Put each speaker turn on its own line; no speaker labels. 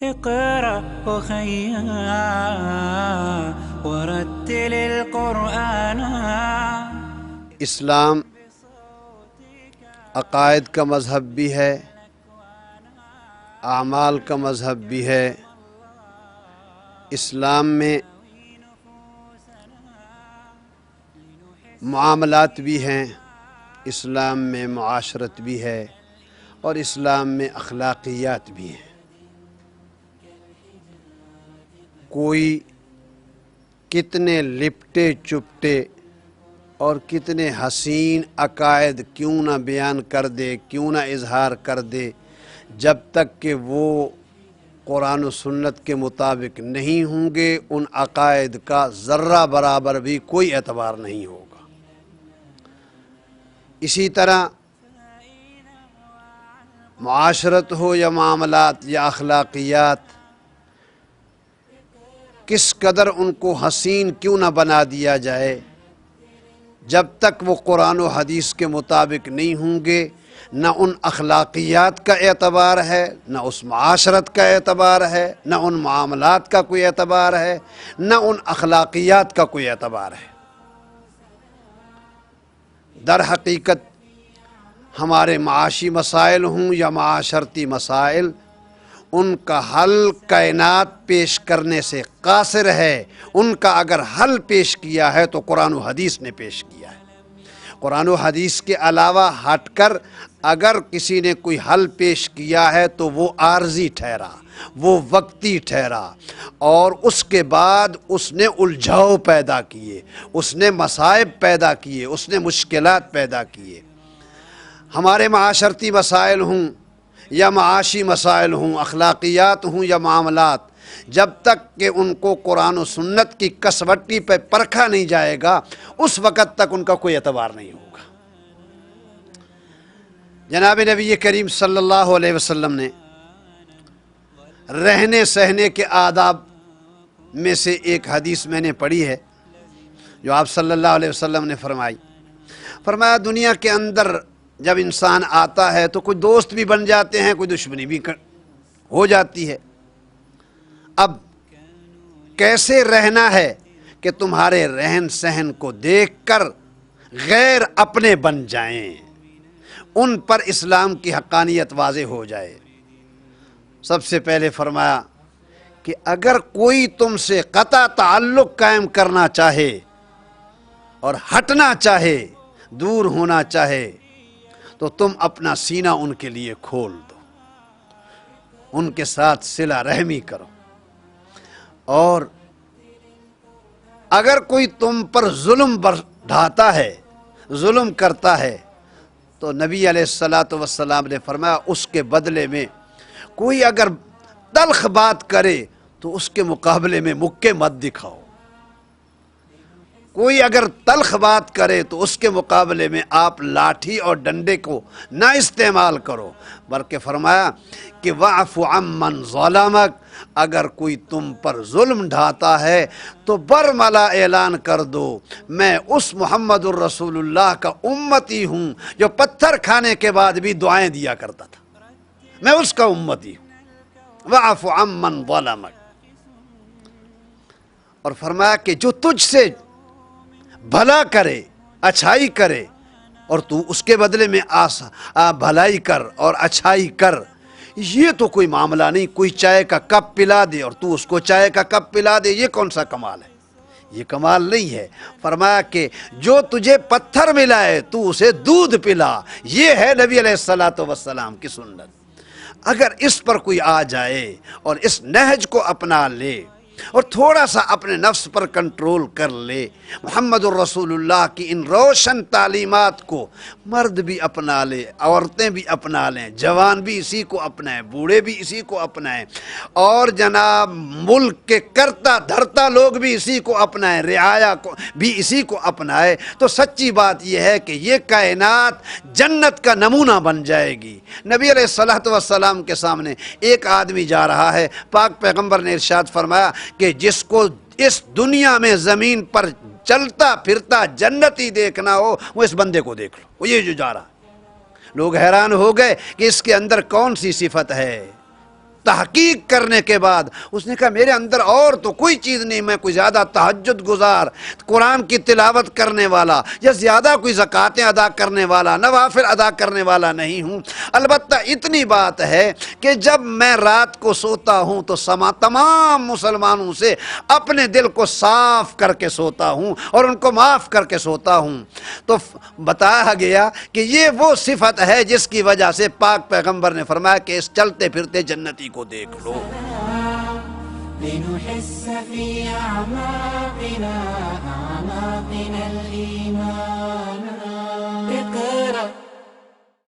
اقرأ أخيا ورتل القرآن.
اسلام عقائد کا مذہب بھی ہے، اعمال کا مذہب بھی ہے۔ اسلام میں معاملات بھی ہیں، اسلام میں معاشرت بھی ہے، اور اسلام میں اخلاقیات بھی ہیں۔ کوئی کتنے لپٹے چپٹے اور کتنے حسین عقائد کیوں نہ بیان کر دے، کیوں نہ اظہار کر دے، جب تک کہ وہ قرآن و سنت کے مطابق نہیں ہوں گے، ان عقائد کا ذرہ برابر بھی کوئی اعتبار نہیں ہوگا۔ اسی طرح معاشرت ہو یا معاملات یا اخلاقیات، کس قدر ان کو حسین کیوں نہ بنا دیا جائے، جب تک وہ قرآن و حدیث کے مطابق نہیں ہوں گے، نہ ان اخلاقیات کا اعتبار ہے، نہ اس معاشرت کا اعتبار ہے، نہ ان معاملات کا کوئی اعتبار ہے، نہ ان اخلاقیات کا کوئی اعتبار ہے۔ در حقیقت ہمارے معاشی مسائل ہوں یا معاشرتی مسائل، ان کا حل کائنات پیش کرنے سے قاصر ہے۔ ان کا اگر حل پیش کیا ہے تو قرآن و حدیث نے پیش کیا ہے۔ قرآن و حدیث کے علاوہ ہٹ کر اگر کسی نے کوئی حل پیش کیا ہے تو وہ عارضی ٹھہرا، وہ وقتی ٹھہرا، اور اس کے بعد اس نے الجھاؤ پیدا کیے، اس نے مصائب پیدا کیے، اس نے مشکلات پیدا کیے۔ ہمارے معاشرتی مسائل ہوں یا معاشی مسائل ہوں، اخلاقیات ہوں یا معاملات، جب تک کہ ان کو قرآن و سنت کی کسوٹی پہ پرکھا نہیں جائے گا، اس وقت تک ان کا کوئی اعتبار نہیں ہوگا۔ جناب نبی کریم صلی اللہ علیہ وسلم نے رہنے سہنے کے آداب میں سے ایک حدیث میں نے پڑھی ہے، جو آپ صلی اللہ علیہ وسلم نے فرمایا دنیا کے اندر جب انسان آتا ہے تو کوئی دوست بھی بن جاتے ہیں، کوئی دشمنی بھی ہو جاتی ہے۔ اب کیسے رہنا ہے کہ تمہارے رہن سہن کو دیکھ کر غیر اپنے بن جائیں، ان پر اسلام کی حقانیت واضح ہو جائے۔ سب سے پہلے فرمایا کہ اگر کوئی تم سے قطع تعلق قائم کرنا چاہے اور ہٹنا چاہے، دور ہونا چاہے، تو تم اپنا سینہ ان کے لیے کھول دو، ان کے ساتھ صلہ رحمی کرو۔ اور اگر کوئی تم پر ظلم ڈھاتا ہے، ظلم کرتا ہے، تو نبی علیہ السلام نے فرمایا اس کے بدلے میں کوئی اگر تلخ بات کرے تو اس کے مقابلے میں مکے مت دکھاؤ۔ کوئی اگر تلخ بات کرے تو اس کے مقابلے میں آپ لاٹھی اور ڈنڈے کو نہ استعمال کرو، بلکہ فرمایا کہ وَاعْفُ عَمَّنْ ظَلَمَكَ، اگر کوئی تم پر ظلم ڈھاتا ہے تو برملا اعلان کر دو، میں اس محمد الرسول اللہ کا امتی ہوں جو پتھر کھانے کے بعد بھی دعائیں دیا کرتا تھا، میں اس کا امتی ہوں۔ وَاعْفُ عَمَّنْ ظَلَمَكَ، اور فرمایا کہ جو تجھ سے بھلا کرے، اچھائی کرے، اور تو اس کے بدلے میں بھلائی کر اور اچھائی کر، یہ تو کوئی معاملہ نہیں۔ کوئی چائے کا کپ پلا دے اور تو اس کو چائے کا کپ پلا دے، یہ کون سا کمال ہے؟ یہ کمال نہیں ہے۔ فرمایا کہ جو تجھے پتھر ملائے تو اسے دودھ پلا، یہ ہے نبی علیہ السلام کی سنت۔ اگر اس پر کوئی آ جائے اور اس نہج کو اپنا لے اور تھوڑا سا اپنے نفس پر کنٹرول کر لے، محمد الرسول اللہ کی ان روشن تعلیمات کو مرد بھی اپنا لے، عورتیں بھی اپنا لیں، جوان بھی اسی کو اپنائیں، بوڑھے بھی اسی کو اپنائیں، اور جناب ملک کے کرتا دھرتا لوگ بھی اسی کو اپنائیں، رعایا کو بھی اسی کو اپنائے، تو سچی بات یہ ہے کہ یہ کائنات جنت کا نمونہ بن جائے گی۔ نبی علیہ السلام کے سامنے ایک آدمی جا رہا ہے، پاک پیغمبر نے ارشاد فرمایا کہ جس کو اس دنیا میں زمین پر چلتا پھرتا جنتی دیکھنا ہو، وہ اس بندے کو دیکھ لو، وہ یہ جو جا رہا ہے۔ لوگ حیران ہو گئے کہ اس کے اندر کون سی صفت ہے؟ تحقیق کرنے کے بعد اس نے کہا میرے اندر اور تو کوئی چیز نہیں، میں کوئی زیادہ تہجد گزار، قرآن کی تلاوت کرنے والا یا زیادہ کوئی زکاتیں ادا کرنے والا، نوافل ادا کرنے والا نہیں ہوں، البتہ اتنی بات ہے کہ جب میں رات کو سوتا ہوں تو تمام مسلمانوں سے اپنے دل کو صاف کر کے سوتا ہوں اور ان کو معاف کر کے سوتا ہوں۔ تو بتایا گیا کہ یہ وہ صفت ہے جس کی وجہ سے پاک پیغمبر نے فرمایا کہ اس چلتے پھرتے جنتی کو دیکھ لو۔
لنحس في أعماقنا الإيمان اقرأ